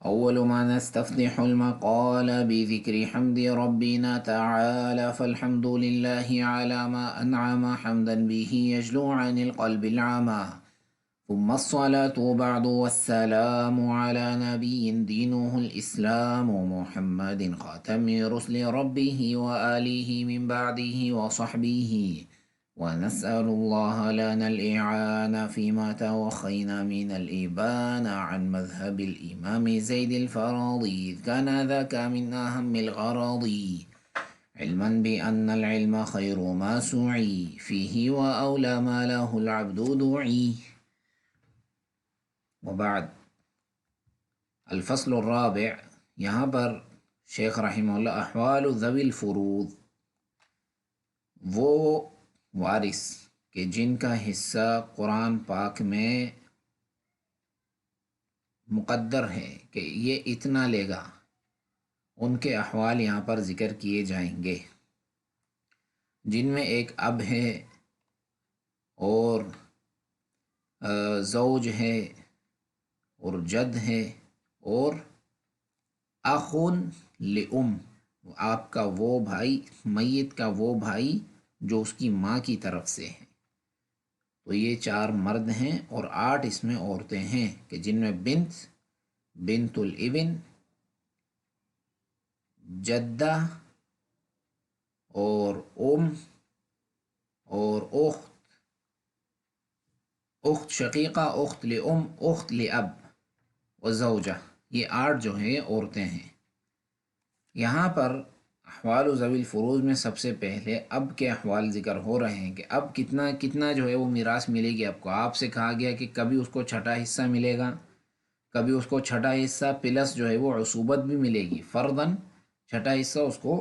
أول ما نستفتح المقال بذكر حمد ربنا تعالى، فالحمد لله على ما أنعم حمدا به يجلو عن القلب العمى، ثم الصلاة بعد والسلام على نبي دينه الإسلام محمد خاتم رسل ربه وآله من بعده وصحبه، ونسأل الله لنا الإعانة فيما توخينا من الإبانة عن مذهب الإمام زيد الفراضي، كان ذاك من أهم الغراض، علما بأن العلم خير ما سعي فيه وأولى ما له العبد دعي. وبعد، الفصل الرابع، یہاں پر شیخ رحمہ اللہ احوال ذوی الفروض، وہ وارث کہ جن کا حصہ قرآن پاک میں مقدر ہے کہ یہ اتنا لے گا، ان کے احوال یہاں پر ذکر کیے جائیں گے، جن میں ایک اب ہے اور زوج ہے اور جد ہے اور اخن لام، آپ کا وہ بھائی، میت کا وہ بھائی جو اس کی ماں کی طرف سے ہے۔ تو یہ 4 مرد ہیں اور 8 اس میں عورتیں ہیں کہ جن میں بنت الابن، جدہ اور اور اخت شقیقہ، اخت لام، اخت لاب و زوجہ، یہ 8 جو ہیں عورتیں ہیں۔ یہاں پر احوال و ذوی الفروض میں سب سے پہلے اب کے احوال ذکر ہو رہے ہیں کہ اب کتنا جو ہے وہ میراث ملے گی آپ کو۔ آپ سے کہا گیا کہ کبھی اس کو چھٹا حصہ ملے گا، کبھی اس کو چھٹا حصہ پلس جو ہے وہ عصوبت بھی ملے گی، فرداً چھٹا حصہ اس کو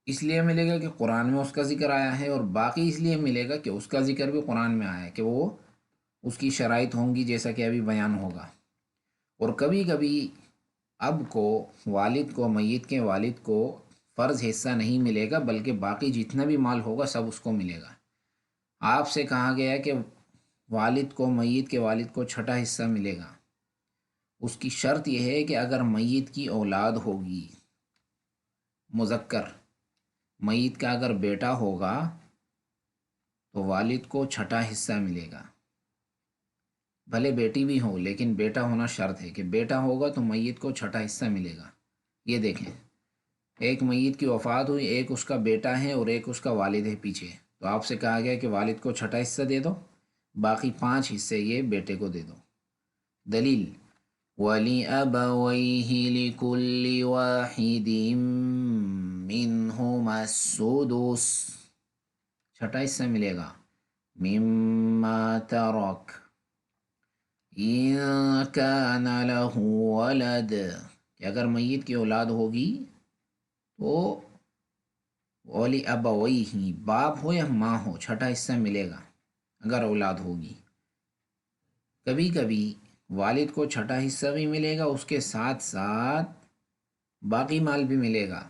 اس لیے ملے گا کہ قرآن میں اس کا ذکر آیا ہے، اور باقی اس لیے ملے گا کہ اس کا ذکر بھی قرآن میں آیا ہے کہ وہ اس کی شرائط ہوں گی جیسا کہ ابھی بیان ہوگا۔ اور کبھی کبھی اب کو، والد کو، میت کے والد کو فرض حصہ نہیں ملے گا، بلکہ باقی جتنا بھی مال ہوگا سب اس کو ملے گا۔ آپ سے کہا گیا کہ والد کو، میت کے والد کو چھٹا حصہ ملے گا، اس کی شرط یہ ہے کہ اگر میت کی اولاد ہوگی مذکر، میت کا اگر بیٹا ہوگا تو والد کو چھٹا حصہ ملے گا، بھلے بیٹی بھی ہو لیکن بیٹا ہونا شرط ہے کہ بیٹا ہوگا تو میت کو چھٹا حصہ ملے گا۔ یہ دیکھیں، ایک میت کی وفات ہوئی، ایک اس کا بیٹا ہے اور ایک اس کا والد ہے پیچھے، تو آپ سے کہا گیا کہ والد کو چھٹا حصہ دے دو، باقی 5 حصے یہ بیٹے کو دے دو۔ دلیل: وَلِأَبَوَيْهِ لِكُلِّ وَاحِدٍ مِّنْهُمَا السُّدُسُ، چھٹا حصہ ملے گا، مِمَّا تَرَكَ إِن كَانَ لَهُ وَلَدٌ، کہ اگر میت کی اولاد ہوگی تو وَلِأَبَوَيْهِ، باپ ہو یا ماں ہو، چھٹا حصہ ملے گا اگر اولاد ہوگی۔ کبھی کبھی والد کو چھٹا حصہ بھی ملے گا، اس کے ساتھ ساتھ باقی مال بھی ملے گا۔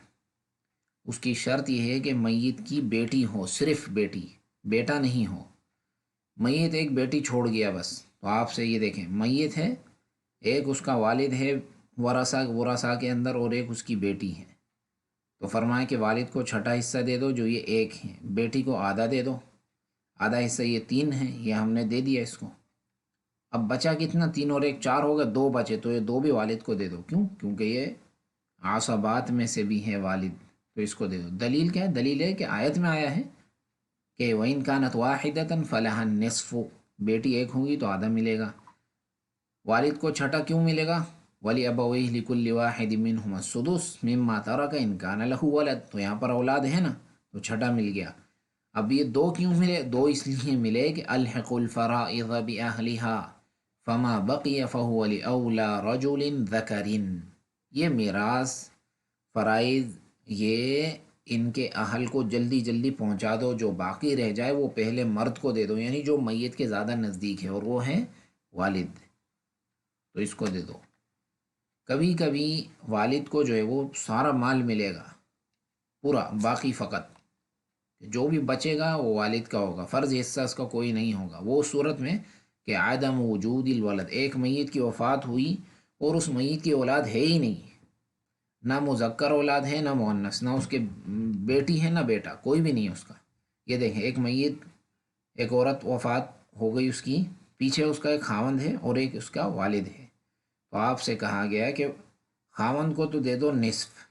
اس کی شرط یہ ہے کہ میت کی بیٹی ہو، صرف بیٹی، بیٹا نہیں ہو۔ میت ایک بیٹی چھوڑ گیا بس، تو آپ سے یہ دیکھیں، میت ہے، ایک اس کا والد ہے ورثہ کے اندر اور ایک اس کی بیٹی ہے، تو فرمایا کہ والد کو چھٹا حصہ دے دو جو یہ 1 ہے، بیٹی کو آدھا دے دو، آدھا حصہ یہ 3 ہے، یہ ہم نے دے دیا اس کو۔ اب بچا کتنا؟ 3 اور 1 4 ہوگا، 2 بچے، تو یہ 2 بھی والد کو دے دو، کیونکہ یہ عصبات میں سے بھی ہے والد، تو اس کو دے دو۔ دلیل کیا ہے؟ دلیل ہے کہ آیت میں آیا ہے کہ وَإِن كَانَتْ وَاحِدَةً فَلَهَا النِّصْفُ، بیٹی 1 ہوگی تو آدھا ملے گا۔ والد کو چھٹا کیوں ملے گا؟ وَلِأَبَوَيْهِ لِكُلِّ وَاحِدٍ مِّنْهُمَا السُّدُسُ مِمَّا تَرَكَ إِن كَانَ لَهُ وَلَدٌ، تو یہاں پر اولاد ہے نا، تو چھٹا مل گیا۔ اب یہ 2 کیوں ملے؟ 2 اس لیے ملے کہ الحق الفرائض بأهلها فما بقي فهو لأولى رجل ذكر، یہ میراث فرائض یہ ان کے اہل کو جلدی جلدی پہنچا دو، جو باقی رہ جائے وہ پہلے مرد کو دے دو، یعنی جو میت کے زیادہ نزدیک ہے، اور وہ ہے والد، تو اس کو دے دو۔ کبھی کبھی والد کو جو ہے وہ سارا مال ملے گا پورا، باقی فقط جو بھی بچے گا وہ والد کا ہوگا، فرض حصہ اس کا کوئی نہیں ہوگا۔ وہ صورت میں کہ عدم وجود الولد، ایک میت کی وفات ہوئی اور اس میت کی اولاد ہے ہی نہیں، نہ مذکر اولاد ہے نہ مؤنث، نہ اس کے بیٹی ہے نہ بیٹا، کوئی بھی نہیں ہے اس کا. یہ دیکھیں ایک میت، ایک عورت وفات ہو گئی اس کی، پیچھے اس کا ایک خاوند ہے اور ایک اس کا والد ہے. تو آپ سے کہا گیا کہ خاوند کو تو دے دو نصف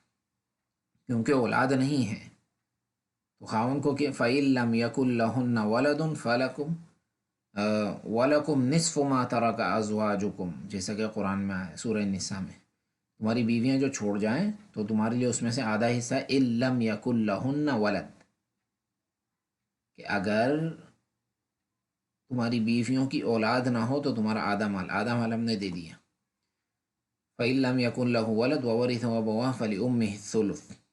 کیونکہ اولاد نہیں ہے. تو خاوند کو کہ فَإِن لَّمْ يَكُن لَّهُنَّ وَلَدٌ فَلَكُمْ وَلَكُمْ نِصْفُ مَا تَرَكَ أَزْوَاجُكُمْ، جیسا کہ قرآن میں آیا سورہ النساء میں. تمہاری بیویاں جو چھوڑ جائیں تو تمہارے لیے اس میں سے آدھا حصہ إِن لَّمْ يَكُن لَّهُنَّ وَلَد، کہ اگر تمہاری بیویوں کی اولاد نہ ہو تو تمہارا آدھا مال ہم نے دے دیا. فَإِن لَّمْ يَكُن لَّهُ وَلَدٌ وَوَرِثَهُ أَبَوَاهُ فَلِأُمِّهِ الثُّلُثُ.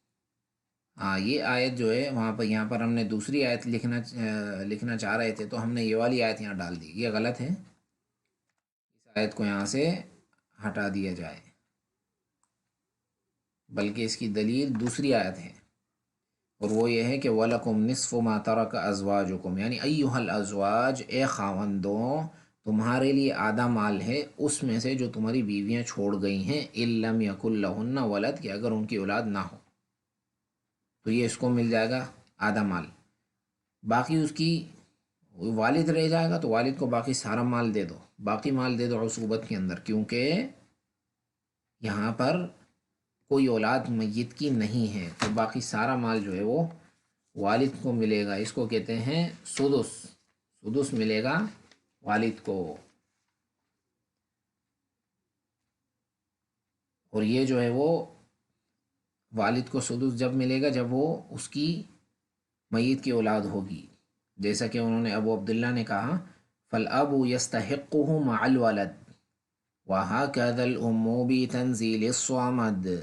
ہاں یہ آیت جو ہے وہاں پر، یہاں پر ہم نے دوسری آیت لکھنا چاہ رہے تھے تو ہم نے یہ والی آیت یہاں ڈال دی، یہ غلط ہے. اس آیت کو یہاں سے ہٹا دیا جائے، بلکہ اس کی دلیل دوسری آیت ہے، اور وہ یہ ہے کہ وَلَكُمْ نِصْفُ مَا تَرَكَ أَزْوَاجُكُمْ، یعنی ایُّہَا الْأَزْوَاج، اے خاوندوں تمہارے لیے آدھا مال ہے اس میں سے جو تمہاری بیویاں چھوڑ گئی ہیں، إِن لَّمْ يَكُن لَّهُنَّ وَلَد، کہ اگر ان کی اولاد نہ ہو تو یہ اس کو مل جائے گا آدھا مال. باقی اس کی والد رہ جائے گا تو والد کو باقی سارا مال دے دو، باقی مال دے دو عصوبت کے اندر، کیونکہ یہاں پر کوئی اولاد میت کی نہیں ہے، تو باقی سارا مال جو ہے وہ والد کو ملے گا. اس کو کہتے ہیں سدس، سدس ملے گا والد کو. اور یہ جو ہے وہ والد کو سدس جب ملے گا جب وہ اس کی میت کی اولاد ہوگی، جیسا کہ انہوں نے ابو عبداللہ نے کہا فَالْأَبُ يَسْتَحِقُّهُ مَعَ الْوَلَدِ وَهَكَذَا الْأُمُّ بِتَنزِيلِ الصَّمَدِ،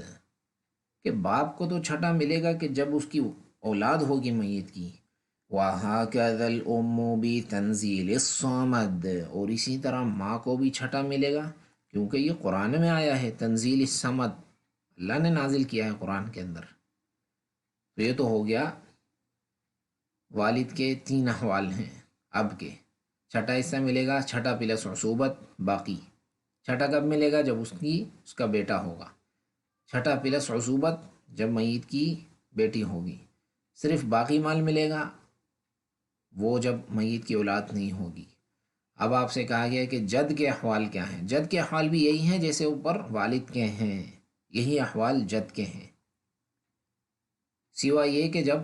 کہ باپ کو تو چھٹا ملے گا کہ جب اس کی اولاد ہوگی میت کی. وَهَكَذَا الْأُمُّ بِتَنزِيلِ الصَّمَدِ، اور اسی طرح ماں کو بھی چھٹا ملے گا کیونکہ یہ قرآن میں آیا ہے تنزیل الصمد، اللہ نے نازل کیا ہے قرآن کے اندر. تو یہ تو ہو گیا والد کے تین احوال ہیں. اب کے چھٹا حصہ ملے گا، چھٹا پلس عصوبت باقی. چھٹا کب ملے گا؟ جب اس کا بیٹا ہوگا. چھٹا پلس عصوبت جب میت کی بیٹی ہوگی. صرف باقی مال ملے گا وہ جب میت کی اولاد نہیں ہوگی. اب آپ سے کہا گیا کہ جد کے احوال کیا ہیں؟ جد کے احوال بھی یہی ہیں جیسے اوپر والد کے ہیں، یہی احوال جد کے ہیں، سوا یہ کہ جب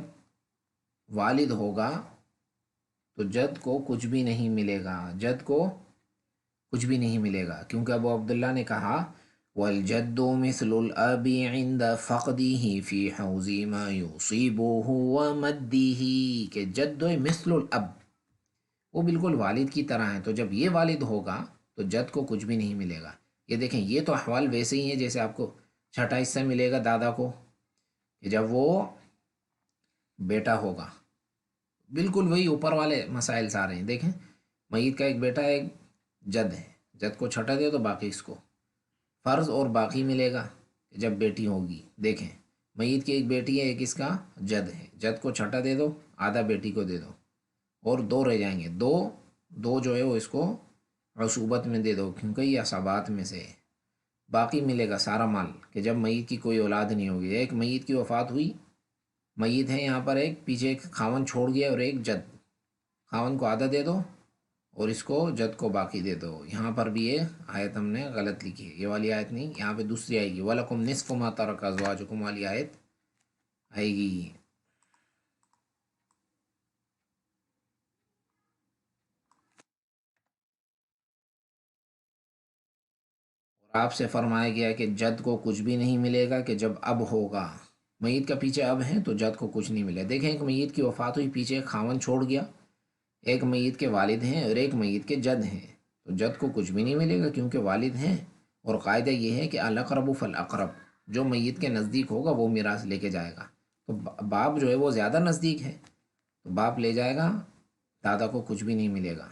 والد ہوگا تو جد کو کچھ بھی نہیں ملے گا، جد کو کچھ بھی نہیں ملے گا، کیونکہ ابو عبداللہ نے کہا وَالْجَدُّ مِثْلُ الْأَبِ عِنْدَ فَقْدِهِ فِي حَوْزِ مَا يُصِيبُهُ وَمَدِّهِ، کہ جد مثل الاب، وہ بالکل والد کی طرح ہیں. تو جب یہ والد ہوگا تو جد کو کچھ بھی نہیں ملے گا. یہ دیکھیں یہ تو احوال ویسے ہی ہیں جیسے آپ کو چھٹا حصہ ملے گا دادا کو کہ جب وہ بیٹا ہوگا، بالکل وہی اوپر والے مسائل سارے ہیں. دیکھیں میت کا ایک بیٹا ہے، ایک جد ہے، جد کو چھٹا دے تو باقی اس کو فرض اور باقی ملے گا جب بیٹی ہوگی. دیکھیں میت کی ایک بیٹی ہے، ایک اس کا جد ہے، جد کو چھٹا دے دو، آدھا بیٹی کو دے دو، اور دو رہ جائیں گے، دو جو ہے وہ اس کو عصوبت میں دے دو کیونکہ یہ عصبات میں سے ہے. باقی ملے گا سارا مال کہ جب میت کی کوئی اولاد نہیں ہوگی. ایک میت کی وفات ہوئی، میت ہے یہاں پر، ایک پیچھے ایک خاون چھوڑ گیا اور ایک جد، خاون کو آدھا دے دو اور اس کو جد کو باقی دے دو. یہاں پر بھی یہ آیت ہم نے غلط لکھی ہے، یہ والی آیت نہیں، یہاں پہ دوسری آئے گی وَلَكُمْ نِصْفُ مَا تَرَكَ أَزْوَاجُكُمْ والی آیت آئے گی. اور آپ سے فرمایا گیا کہ جد کو کچھ بھی نہیں ملے گا کہ جب اب ہوگا. میت کا پیچھے اب ہے تو جد کو کچھ نہیں ملے. دیکھیں ایک میت کی وفات ہوئی، پیچھے ایک خاون چھوڑ گیا، ایک میت کے والد ہیں اور ایک میت کے جد ہیں، تو جد کو کچھ بھی نہیں ملے گا کیونکہ والد ہیں. اور قاعدہ یہ ہے کہ الاقرب فالاقرب، جو میت کے نزدیک ہوگا وہ میراث لے کے جائے گا. تو باپ جو ہے وہ زیادہ نزدیک ہے تو باپ لے جائے گا، دادا کو کچھ بھی نہیں ملے گا.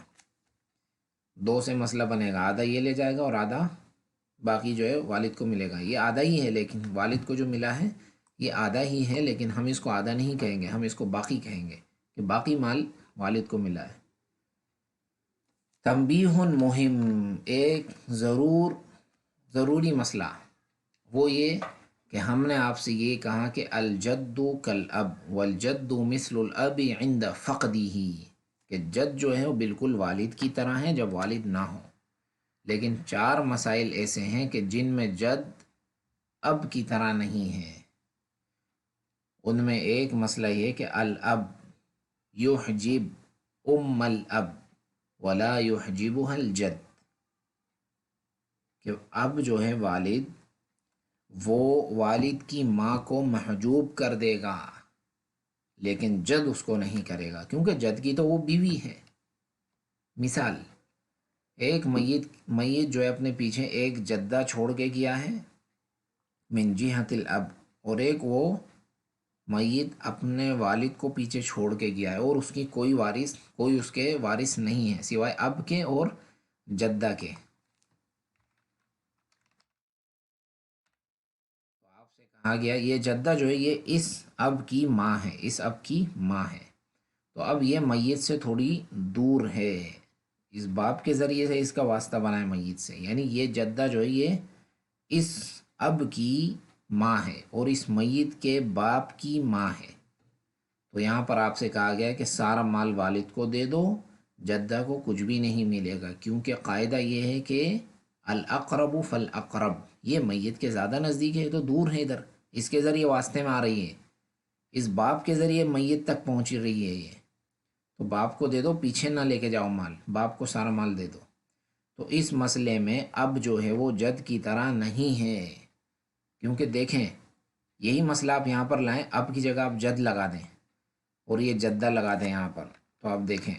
دو سے مسئلہ بنے گا، آدھا یہ لے جائے گا اور آدھا باقی جو ہے والد کو ملے گا. یہ آدھا ہی ہے لیکن والد کو جو ملا ہے یہ آدھا ہی ہے، لیکن ہم اس کو آدھا نہیں کہیں گے، ہم اس کو باقی کہیں گے کہ باقی مال والد کو ملا ہے. تنبیہ مہم، ایک ضروری مسئلہ وہ یہ کہ ہم نے آپ سے یہ کہا کہ الجد کالاب والجد مثل الاب عند فقدہ، کہ جد جو ہے وہ بالکل والد کی طرح ہے جب والد نہ ہو، لیکن 4 مسائل ایسے ہیں کہ جن میں جد اب کی طرح نہیں ہے۔ ان میں ایک مسئلہ یہ کہ الاب یحجب ام الاب ولا یحجبها الجد، کہ اب جو ہے والد وہ والد کی ماں کو محجوب کر دے گا، لیکن جد اس کو نہیں کرے گا، کیونکہ جد کی تو وہ بیوی ہے۔ مثال، ایک میت جو ہے اپنے پیچھے ایک جدہ چھوڑ کے گیا ہے من جہت الاب، اور ایک وہ میت اپنے والد کو پیچھے چھوڑ کے گیا ہے اور اس کی کوئی اس کے وارث نہیں ہے سوائے اب کے اور جدہ کے۔ تو آپ سے کہا گیا یہ جدہ جو ہے یہ اس اب کی ماں ہے، اس اب کی ماں ہے، تو اب یہ میت سے تھوڑی دور ہے، اس باپ کے ذریعے سے اس کا واسطہ بنا ہے میت سے، یعنی یہ جدہ جو ہے یہ اس اب کی ماں ہے اور اس میت کے باپ کی ماں ہے۔ تو یہاں پر آپ سے کہا گیا کہ سارا مال والد کو دے دو، جدہ کو کچھ بھی نہیں ملے گا، کیونکہ قاعدہ یہ ہے کہ الاقرب فالاقرب، یہ میت کے زیادہ نزدیک ہے تو دور ہے، ادھر اس کے ذریعے واسطے میں آ رہی ہے، اس باپ کے ذریعے میت تک پہنچ رہی ہے یہ، تو باپ کو دے دو، پیچھے نہ لے کے جاؤ مال، باپ کو سارا مال دے دو۔ تو اس مسئلے میں اب جو ہے وہ جد کی طرح نہیں ہے، کیونکہ دیکھیں یہی مسئلہ آپ یہاں پر لائیں، اب کی جگہ آپ جد لگا دیں اور یہ جدہ لگا دیں یہاں پر، تو آپ دیکھیں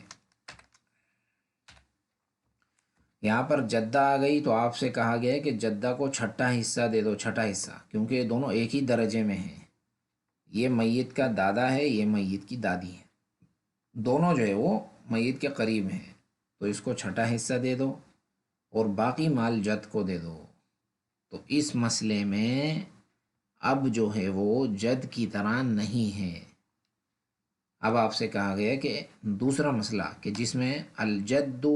یہاں پر جدہ آ گئی، تو آپ سے کہا گیا ہے کہ جدہ کو چھٹا حصہ دے دو، چھٹا حصہ، کیونکہ یہ دونوں ایک ہی درجے میں ہیں، یہ میت کا دادا ہے، یہ میت کی دادی ہے، دونوں جو ہے وہ میت کے قریب ہیں، تو اس کو چھٹا حصہ دے دو اور باقی مال جد کو دے دو۔ تو اس مسئلے میں اب جو ہے وہ جد کی طرح نہیں ہے۔ اب آپ سے کہا گیا کہ دوسرا مسئلہ کہ جس میں الجد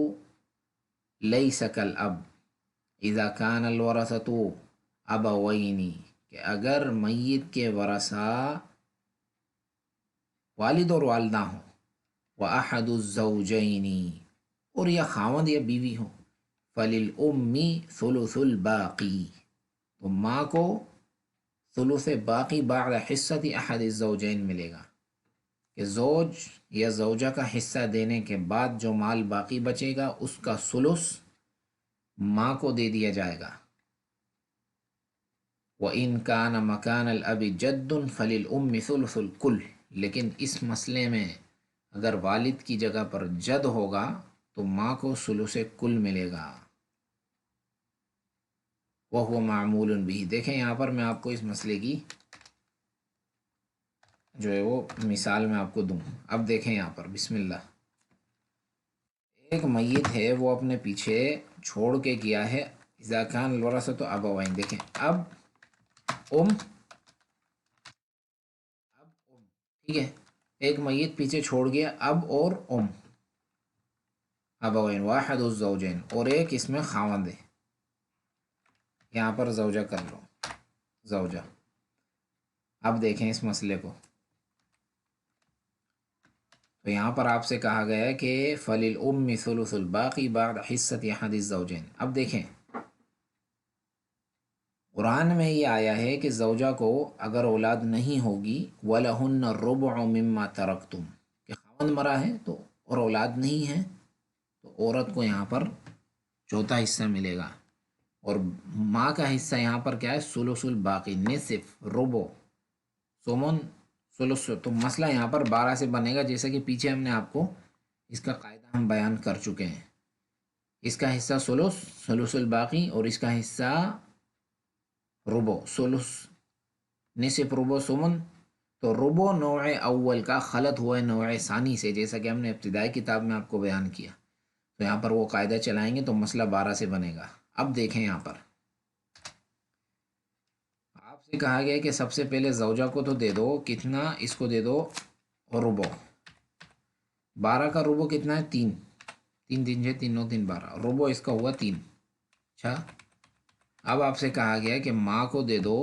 لیس کالاب اذا کان الورثۃ ابوین، کہ اگر میت کے ورثہ والد اور والدہ ہوں، واحد الزوجین، اور یا خاوند یا بیوی ہو، فللام ثلث الباقی، تو ماں کو ثلث باقی بعد حصۃ احد الزوجین ملے گا، کہ زوج یا زوجہ کا حصہ دینے کے بعد جو مال باقی بچے گا اس کا ثلث ماں کو دے دیا جائے گا۔ وَإِن كَانَ مَكَانَ الْأَبِ جَدٌّ فَلِلْأُمِّ ثُلُثُ الْكُلِّ، لیکن اس مسئلے میں اگر والد کی جگہ پر جد ہوگا تو ماں کو ثلث کل ملے گا، وَهُوَ مَعْمُولٌ بِهِ۔ دیکھیں یہاں پر میں آپ کو اس مسئلے کی جو ہے وہ مثال میں آپ کو دوں، اب دیکھیں یہاں پر بسم اللہ، ایک میت ہے وہ اپنے پیچھے چھوڑ کے گیا ہے، اذا کان الورثۃ ابوین، دیکھیں اب ام، ٹھیک ہے، ایک میت پیچھے چھوڑ گیا اب اور ام، ابوین واحد الزوجین، اور ایک اس میں خاوند ہے، یہاں پر زوجہ کر لو، زوجہ۔ اب دیکھیں اس مسئلے کو، تو یہاں پر آپ سے کہا گیا ہے کہ فَلِلْأُمِّ ثُلُثُ الْبَاقِي بَعْدَ حِصَّةِ أَحَدِ الزَّوْجَيْنِ۔ اب دیکھیں قرآن میں یہ آیا ہے کہ زوجہ کو اگر اولاد نہیں ہوگی وَلَهُنَّ الرُّبُعُ مِمَّا تَرَكْتُمْ، کہ خاوند مرا ہے تو اور اولاد نہیں ہے تو عورت کو یہاں پر چوتھا حصہ ملے گا، اور ماں کا حصہ یہاں پر کیا ہے، ثلث الباقی، نصف، ربع، ثمن، ثلث، تو مسئلہ یہاں پر 12 سے بنے گا، جیسا کہ پیچھے ہم نے آپ کو اس کا قاعدہ ہم بیان کر چکے ہیں، اس کا حصہ ثلث، ثلث الباقی، اور اس کا حصہ ربع، ثلث، نصف، ربع، ثمن، تو ربع نوع اول کا خلط ہوا ہے نوع ثانی سے، جیسا کہ ہم نے ابتدائی کتاب میں آپ کو بیان کیا، تو یہاں پر وہ قاعدہ چلائیں گے تو مسئلہ 12 سے بنے گا۔ اب دیکھیں یہاں پر آپ سے کہا گیا کہ سب سے پہلے زوجہ کو تو دے دو، کتنا، اس کو دے دو ربع، 12 کا ربع کتنا ہے، 3، 3 3 6 3 9 3 12، ربع اس کا ہوا 3، اچھا اب آپ سے کہا گیا کہ ماں کو دے دو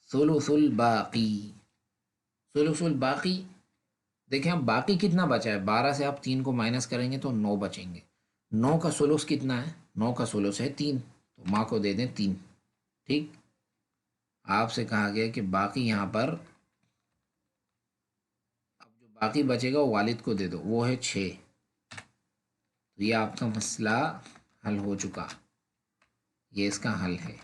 ثلث الباقی. ثلث الباقی، دیکھیں اب باقی کتنا بچا ہے، 12 سے آپ 3 کو مائنس کریں گے تو 9 بچیں گے. 9 کا ثلث کتنا ہے، 9 کا ثلث ہے 3، تو ماں کو دے دیں 3. ٹھیک. آپ سے کہا گیا کہ باقی یہاں پر اب جو باقی بچے گا وہ والد کو دے دو، وہ ہے 6. تو یہ آپ کا مسئلہ حل ہو چکا، یہ اس کا حل ہے.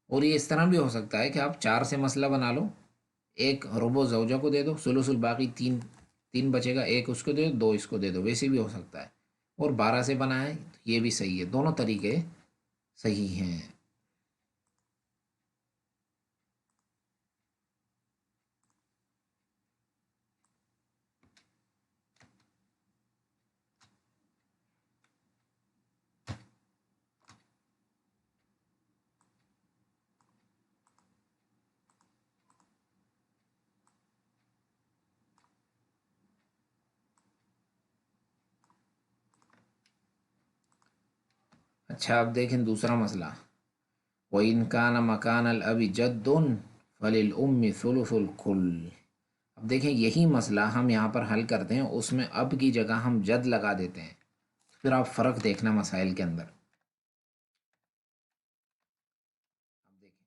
اور یہ اس طرح بھی ہو سکتا ہے کہ آپ 4 سے مسئلہ بنا لو، ایک ربع زوجہ کو دے دو، ثلث الباقی 3، 3 بچے گا، ایک اس کو دے دو، 2 اس کو دے دو، ویسے بھی ہو سکتا ہے. اور 12 سے بنائے یہ بھی صحیح ہے، دونوں طریقے صحیح ہیں. اچھا اب دیکھیں دوسرا مسئلہ. وَإِنْ كَانَ مَكَانَ الْأَبِ جَدٌّ فَلِلْأُمِّ ثُلُثُ الْكُلِّ. اب دیکھیں یہی مسئلہ ہم یہاں پر حل کرتے ہیں، اس میں اب کی جگہ ہم جد لگا دیتے ہیں. پھر آپ فرق دیکھنا مسائل کے اندر. اب دیکھیں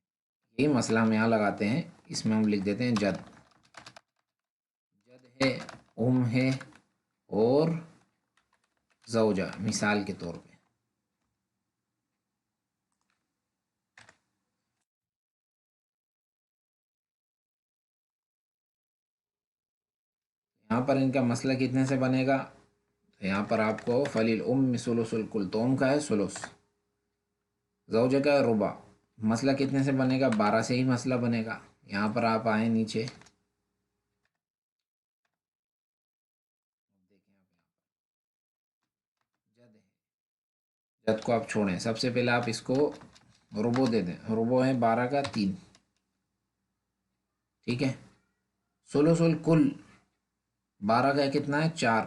یہی مسئلہ ہم یہاں لگاتے ہیں، اس میں ہم لکھ دیتے ہیں جد. جد ہے، ہے اور زوجہ مثال کے طور پہ. یہاں پر ان کا مسئلہ کتنے سے بنے گا، تو یہاں پر آپ کو فَلِلْأُمِّ ثُلُثُ الْكُلِّ، تو ام کا ہے ثلث، زوجہ کا ہے ربع. مسئلہ کتنے سے بنے گا، 12 سے ہی مسئلہ بنے گا. یہاں پر آپ آئیں نیچے، جد ہے، جد کو آپ چھوڑیں. سب سے پہلے آپ اس کو ربع دے دیں، ربع ہے 12 کا 3. ٹھیک ہے. ثلث الکل 12 کا کتنا ہے 4.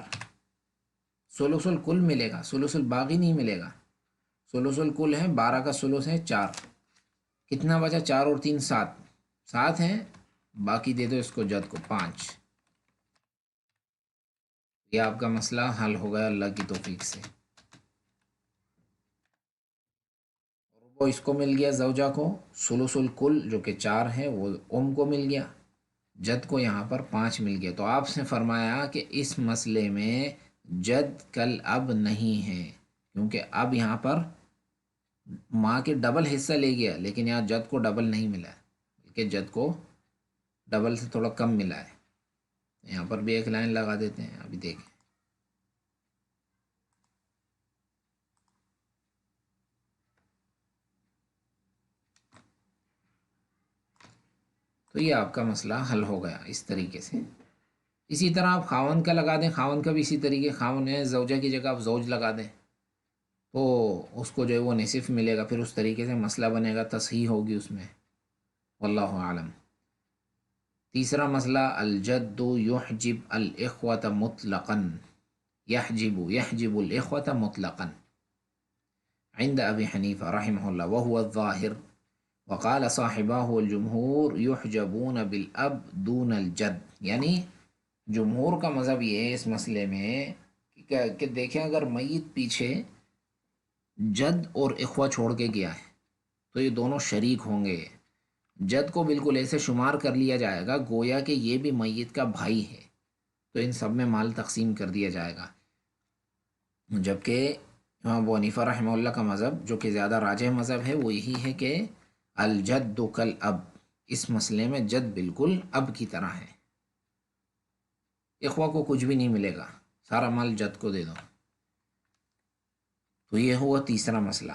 ثلث الکل ملے گا، ثلث الباقی نہیں ملے گا. ثلث الکل ہے 12 کا ثلث ہے 4. کتنا بچا، 4 اور 3 7، 7 ہیں. باقی دے دو اس کو جد کو 5. یہ آپ کا مسئلہ حل ہو گیا اللہ کی توفیق سے. وہ اس کو مل گیا زوجہ کو، ثلث الکل جو کہ 4 ہے وہ ام کو مل گیا، جد کو یہاں پر 5 مل گیا. تو آپ سے فرمایا کہ اس مسئلے میں جد کل اب نہیں ہے، کیونکہ اب یہاں پر ماں کے ڈبل حصہ لے گیا، لیکن یہاں جد کو ڈبل نہیں ملا ہے، بلکہ جد کو ڈبل سے تھوڑا کم ملا ہے. یہاں پر بھی ایک لائن لگا دیتے ہیں، ابھی دیکھیں. تو یہ آپ کا مسئلہ حل ہو گیا اس طریقے سے. اسی طرح آپ خاون کا لگا دیں، خاون کا بھی اسی طریقے، خاون ہے زوجہ کی جگہ آپ زوج لگا دیں تو اس کو جو ہے وہ نصف ملے گا. پھر اس طریقے سے مسئلہ بنے گا، تصحیح ہوگی اس میں. واللہ عالم. تیسرا مسئلہ الجد یحجب الاخوة مطلقا، یحجب الاخوة مطلقا عند ابی حنیفہ رحمہ اللہ وهو الظاہر، وقال صاحباه الجمہور یحجبون بالاب دون الجد. یعنی جمہور کا مذہب یہ ہے اس مسئلے میں کہ دیکھیں اگر میت پیچھے جد اور اخوہ چھوڑ کے گیا ہے تو یہ دونوں شریک ہوں گے. جد کو بالکل ایسے شمار کر لیا جائے گا گویا کہ یہ بھی میت کا بھائی ہے، تو ان سب میں مال تقسیم کر دیا جائے گا. جبکہ امام ابو حنیفہ رحمہ اللہ کا مذہب جو کہ زیادہ راجح مذہب ہے وہ یہی ہے کہ الجد کل اب، اس مسئلے میں جد بالکل اب کی طرح ہے. اخوہ کو کچھ بھی نہیں ملے گا، سارا مال جد کو دے دو. تو یہ ہوا تیسرا مسئلہ.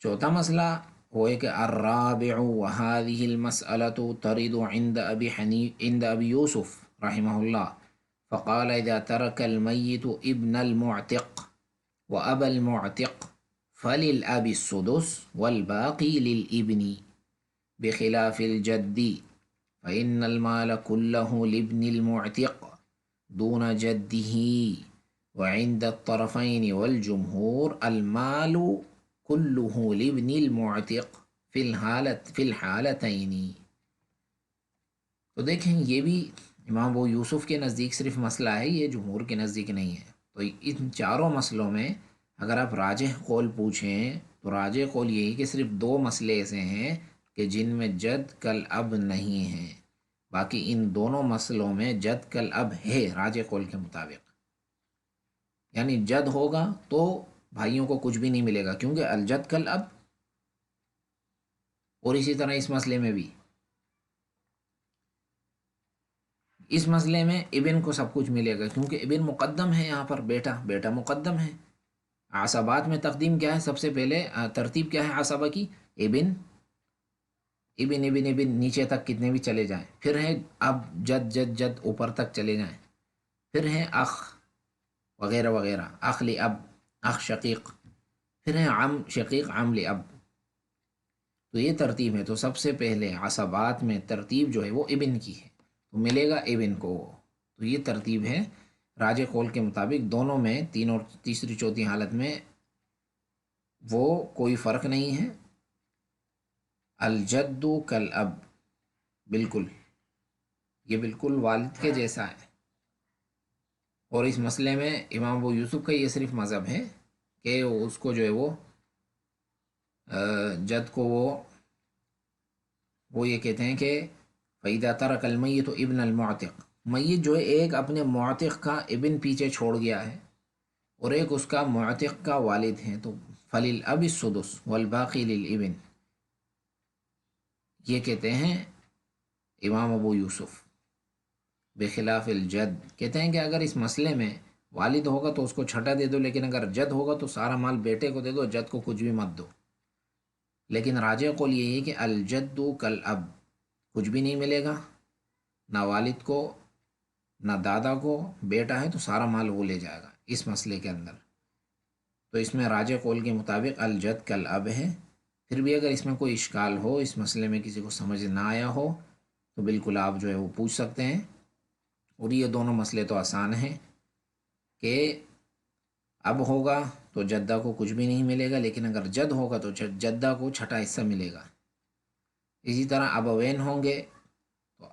چوتھا مسئلہ وہ ہے کہ الرابع وهذه المسألة ترد عند ابی یوسف رحمہ اللہ، فقال اذا ترك الميت ابن المعتق وأبا المعتق فللأب السدس والباقي للابن بخلاف الجد، فإن المال كله لابن المعتق دون جده، وعند الطرفين والجمهور المال کلہ لابن المعتق فی الحالتین. تو دیکھیں یہ بھی امام ابو یوسف کے نزدیک صرف مسئلہ ہے، یہ جمہور کے نزدیک نہیں ہے. تو ان چاروں مسئلوں میں اگر آپ راجح قول پوچھیں تو راجح قول یہی کہ صرف دو مسئلے ایسے ہیں کہ جن میں جد کل اب نہیں ہے، باقی ان دونوں مسئلوں میں جد کل اب ہے راجح قول کے مطابق. یعنی جد ہوگا تو بھائیوں کو کچھ بھی نہیں ملے گا کیونکہ الجد کل اب. اور اسی طرح اس مسئلے میں بھی، اس مسئلے میں ابن کو سب کچھ ملے گا کیونکہ ابن مقدم ہے، یہاں پر بیٹا مقدم ہے. عصبات میں تقدیم کیا ہے؟ سب سے پہلے ترتیب کیا ہے عصبہ کی؟ ابن ابن ابن ابن نیچے تک کتنے بھی چلے جائیں، پھر ہے اب جد جد جد اوپر تک چلے جائیں، پھر ہے اخ وغیرہ وغیرہ، اخ لی اب، اخ شقیق، پھر ہے عم شقیق، عم لی اب. تو یہ ترتیب ہے. تو سب سے پہلے عصبات میں ترتیب جو ہے وہ ابن کی ہے تو ملے گا ابن کو. تو یہ ترتیب ہے راجح قول کے مطابق. دونوں میں تین اور تیسری چوتھی حالت میں وہ کوئی فرق نہیں ہے. الجد کل اب، بالکل یہ بالکل والد کے جیسا ہے. اور اس مسئلے میں امام ابو یوسف کا یہ صرف مذہب ہے کہ اس کو جو ہے وہ جد کو وہ یہ کہتے ہیں کہ فَإِذَا تَرَكَ الْمَيِّتُ ابن المعتق، میت جو ہے ایک اپنے معتق کا ابن پیچھے چھوڑ گیا ہے اور ایک اس کا معتق کا والد ہے، تو فَلِلْأَبِ السُّدُسُ وَالْبَاقِي لِلْإِبْنِ. یہ کہتے ہیں امام ابو یوسف. بخلاف الجد، کہتے ہیں کہ اگر اس مسئلے میں والد ہوگا تو اس کو چھٹا دے دو، لیکن اگر جد ہوگا تو سارا مال بیٹے کو دے دو، جد کو کچھ بھی مت دو. لیکن راجح قول یہی ہے کہ الجد کل اب، کچھ بھی نہیں ملے گا، نہ والد کو نہ دادا کو. بیٹا ہے تو سارا مال وہ لے جائے گا اس مسئلے کے اندر. تو اس میں راجح قول کے مطابق الجد کل اب ہے. پھر بھی اگر اس میں کوئی اشکال ہو، اس مسئلے میں کسی کو سمجھ نہ آیا ہو، تو بالکل آپ جو ہے وہ پوچھ سکتے ہیں. اور یہ دونوں مسئلے تو آسان ہیں کہ اب ہوگا تو جدہ کو کچھ بھی نہیں ملے گا، لیکن اگر جد ہوگا تو جدہ کو چھٹا حصہ ملے گا. اسی طرح ابوین ہوں گے تو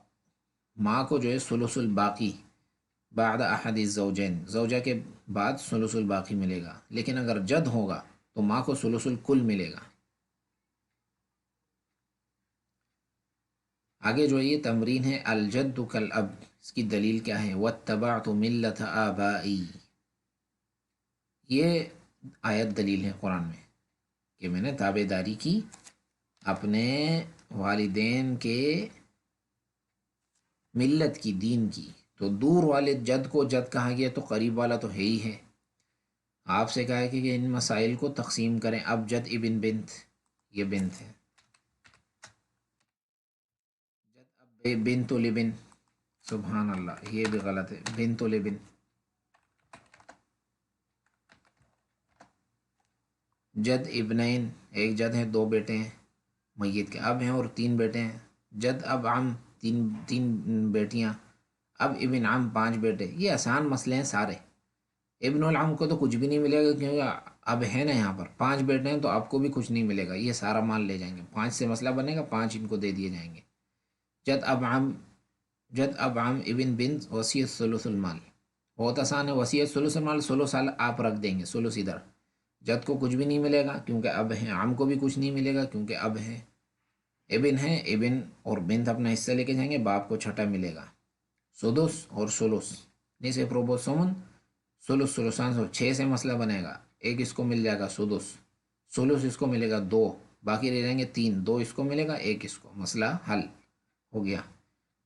ماں کو جو ہے ثلث الباقی بعد احد الزوجین، زوجہ کے بعد ثلث الباقی ملے گا. لیکن اگر جد ہوگا تو ماں کو ثلث الکل ملے گا. آگے جو یہ تمرین ہے الجد کل اب، اس کی دلیل کیا ہے؟ واتبعت ملت آبائی. یہ آیت دلیل ہے قرآن میں کہ میں نے تابع داری کی اپنے والدین کے ملت کی، دین کی. تو دور والے جد کو جد کہا گیا تو قریب والا تو ہے ہی ہے. آپ سے کہا ہے کہ ان مسائل کو تقسیم کریں. اب جد ابن بنت، یہ بنت ہے. جد اب بنت لبن، سبحان اللہ یہ بھی غلط ہے، بنت لبن. جد ابنین، ایک جد ہیں دو بیٹے ہیں میت کے، اب ہیں اور تین بیٹے ہیں. جد اب عم، تین بیٹیاں. اب ابن عم، پانچ بیٹے. یہ آسان مسئلے ہیں سارے. ابن العم کو تو کچھ بھی نہیں ملے گا کیونکہ اب ہے نا یہاں پر پانچ بیٹے ہیں تو آپ کو بھی کچھ نہیں ملے گا، یہ سارا مال لے جائیں گے. پانچ سے مسئلہ بنے گا، پانچ ان کو دے دیے جائیں گے. جد اب عم، جد اب عم ابن بنت، وصیت ثلث المال. بہت آسان ہے، وصیت ثلث المال، 16 سال آپ رکھ دیں گے، ثلث ادھر. جد کو کچھ بھی نہیں ملے گا کیونکہ اب ہیں، عم کو بھی کچھ نہیں ملے گا کیونکہ اب ہے. ابن ہے، ابن اور بنت اپنا حصہ لے کے جائیں گے، باپ کو چھٹا ملے گا. سدس اور ثلث، نیسے پروبو سومن، ثلث ثلثان سو، 6 سے مسئلہ بنے گا. ایک اس کو مل جائے گا سدس، ثلث اس کو ملے گا 2، باقی رہ جائیں گے 3. 2 اس کو ملے گا، ایک اس کو. مسئلہ حل ہو گیا.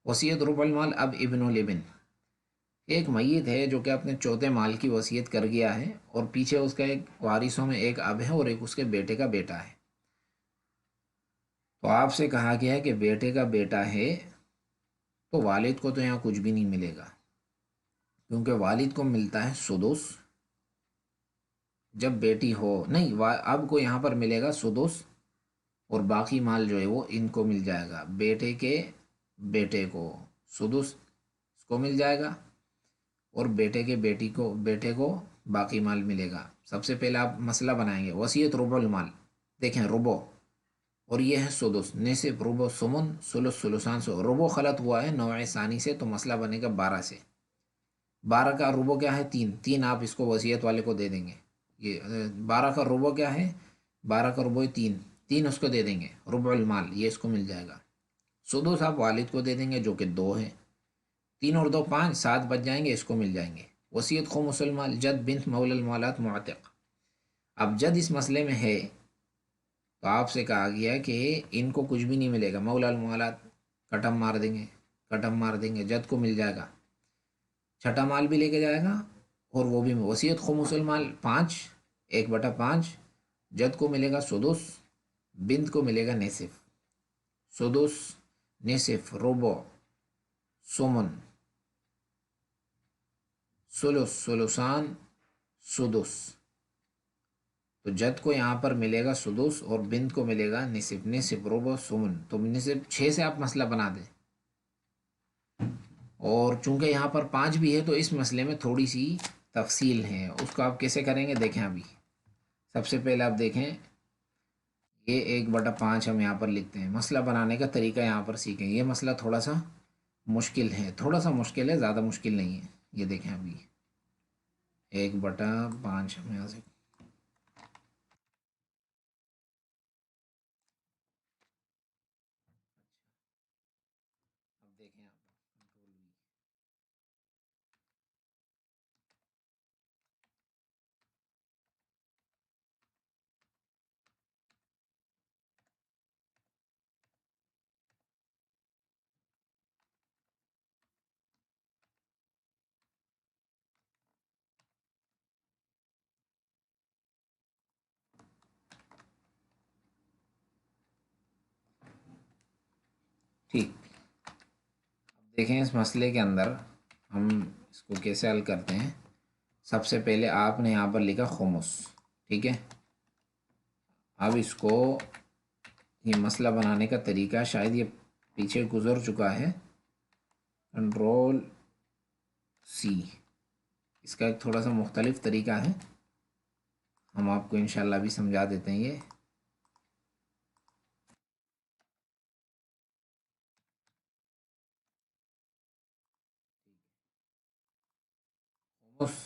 وصیت ربع المال. اب ابن الابن، ایک میت ہے جو کہ اپنے چوتھے مال کی وصیت کر گیا ہے اور پیچھے اس کا ایک وارثوں میں ایک اب ہے اور ایک اس کے بیٹے کا بیٹا ہے. تو آپ سے کہا گیا ہے کہ بیٹے کا بیٹا ہے تو والد کو تو یہاں کچھ بھی نہیں ملے گا کیونکہ والد کو ملتا ہے سدس جب بیٹی ہو. نہیں، اب کو یہاں پر ملے گا سدس اور باقی مال جو ہے وہ ان کو مل جائے گا. بیٹے کے بیٹے کو سدس اس کو مل جائے گا اور بیٹے کے بیٹے کو باقی مال ملے گا. سب سے پہلے آپ مسئلہ بنائیں گے وصیت ربع المال. دیکھیں ربو، اور یہ ہے سدس، نصف ربو سمن سلس سلسان سو، ربو خلط ہوا ہے نوع ثانی سے تو مسئلہ بنے گا 12 سے، 12 کا ربو کیا ہے 3، 3 آپ اس کو وصیت والے کو دے دیں گے، یہ 12 کا ربو کیا ہے، 12 کا ربو 3، 3 اس کو دے دیں گے، ربع المال یہ اس کو مل جائے گا، سدس آپ والد کو دے دیں گے جو کہ 2 ہے، 3 اور 2 5، 7 بچ جائیں گے، اس کو مل جائیں گے، وصیت خمس المال جد بنت مولا المالات معتق۔ اب جد اس مسئلے میں ہے تو آپ سے کہا گیا کہ ان کو کچھ بھی نہیں ملے گا، مولا الموالات کٹم مار دیں گے، کٹم مار دیں گے، جد کو مل جائے گا، چھٹا مال بھی لے کے جائے گا، اور وہ بھی وصیت خمس المال 5، 1/5، جد کو ملے گا سدس، بنت کو ملے گا نصف، سدس نصف ربع سمن سلس سلسان سدس، تو جد کو یہاں پر ملے گا سدس اور بنت کو ملے گا نصف، نصف ربع سمن، تو نصف 6 سے آپ مسئلہ بنا دیں، اور چونکہ یہاں پر 5 بھی ہے تو اس مسئلے میں تھوڑی سی تفصیل ہے، اس کو آپ کیسے کریں گے دیکھیں، ابھی سب سے پہلے آپ دیکھیں یہ 1/5 ہم یہاں پر لکھتے ہیں، مسئلہ بنانے کا طریقہ یہاں پر سیکھیں، یہ مسئلہ تھوڑا سا مشکل ہے، تھوڑا سا مشکل ہے، زیادہ مشکل نہیں ہے، یہ دیکھیں ابھی 1/5 ہم یہاں سے، اب دیکھیں آپ کنٹرول بھی، ٹھیک، اب دیکھیں اس مسئلے کے اندر ہم اس کو کیسے حل کرتے ہیں، سب سے پہلے آپ نے یہاں پر لکھا خمس، ٹھیک ہے، اب اس کو یہ مسئلہ بنانے کا طریقہ شاید یہ پیچھے گزر چکا ہے، کنٹرول سی، اس کا ایک تھوڑا سا مختلف طریقہ ہے، ہم آپ کو انشاءاللہ بھی سمجھا دیتے ہیں، یہ خمس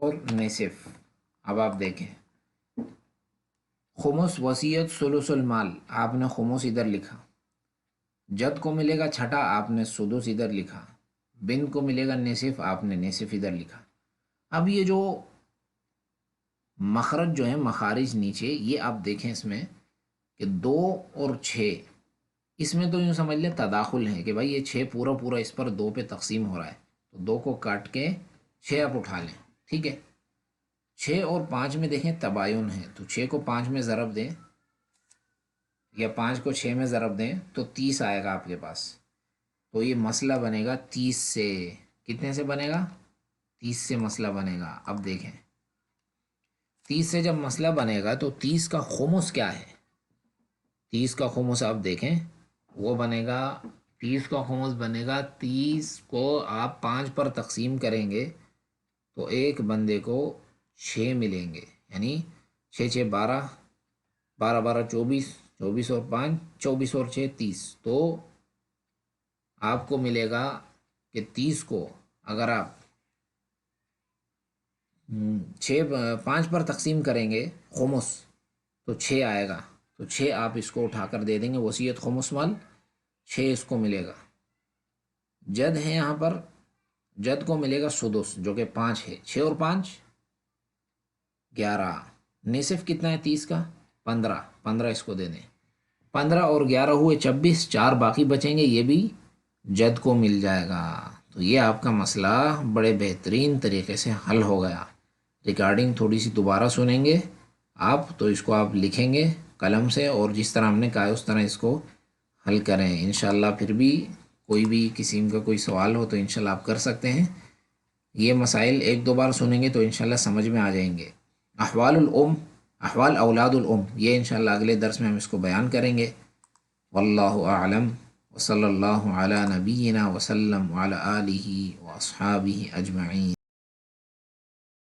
اور نصف، اب آپ دیکھیں خمس وصیت ثلث المال، آپ نے خمس ادھر لکھا، جد کو ملے گا چھٹا، آپ نے سدس ادھر لکھا، بن کو ملے گا نصف، آپ نے نصف ادھر لکھا، اب یہ جو مخرج جو ہے مخارج نیچے یہ آپ دیکھیں اس میں کہ 2 اور 6، اس میں تو یوں سمجھ لیں تداخل ہے کہ بھائی یہ 6 پورا پورا اس پر 2 پہ تقسیم ہو رہا ہے، تو 2 کو کاٹ کے 6 آپ اٹھا لیں، ٹھیک ہے، 6 اور 5 میں دیکھیں تباین ہے، تو 6 کو 5 میں ضرب دیں یا 5 کو 6 میں ضرب دیں تو 30 آئے گا آپ کے پاس، تو یہ مسئلہ بنے گا 30 سے، کتنے سے بنے گا 30 سے مسئلہ بنے گا، اب دیکھیں 30 سے جب مسئلہ بنے گا تو 30 کا خمس کیا ہے، 30 کا خمس آپ دیکھیں وہ بنے گا، 30 کا خمس بنے گا، 30 کو آپ 5 پر تقسیم کریں گے تو ایک بندے کو 6 ملیں گے، یعنی 6 6 12، 12 12 24، 24 اور 5 24 اور 6 30، تو آپ کو ملے گا کہ 30 کو اگر آپ 5 پر تقسیم کریں گے خمس تو 6 آئے گا، تو 6 آپ اس کو اٹھا کر دے دیں گے، وصیت خمس مال 6 اس کو ملے گا، جد ہے یہاں پر، جد کو ملے گا سدس جو کہ 5 ہے، 6 اور 5 11، نصف کتنا ہے 30 کا 15، 15 اس کو دے دیں، 15 اور 11 ہوئے 26، 4 باقی بچیں گے، یہ بھی جد کو مل جائے گا، تو یہ آپ کا مسئلہ بڑے بہترین طریقے سے حل ہو گیا، ریکارڈنگ تھوڑی سی دوبارہ سنیں گے آپ تو اس کو آپ لکھیں گے قلم سے، اور جس طرح ہم نے کہا اس طرح اس کو حل کریں انشاءاللہ، پھر بھی کوئی بھی قسم کا کوئی سوال ہو تو انشاءاللہ آپ کر سکتے ہیں، یہ مسائل 1 2 بار سنیں گے تو انشاءاللہ سمجھ میں آ جائیں گے۔ احوال الام، احوال اولاد الام، یہ انشاءاللہ اگلے درس میں ہم اس کو بیان کریں گے۔ واللہ اعلم، وصلی اللہ علی نبینا وسلم وعلی آلہ واصحابہ اجمعین۔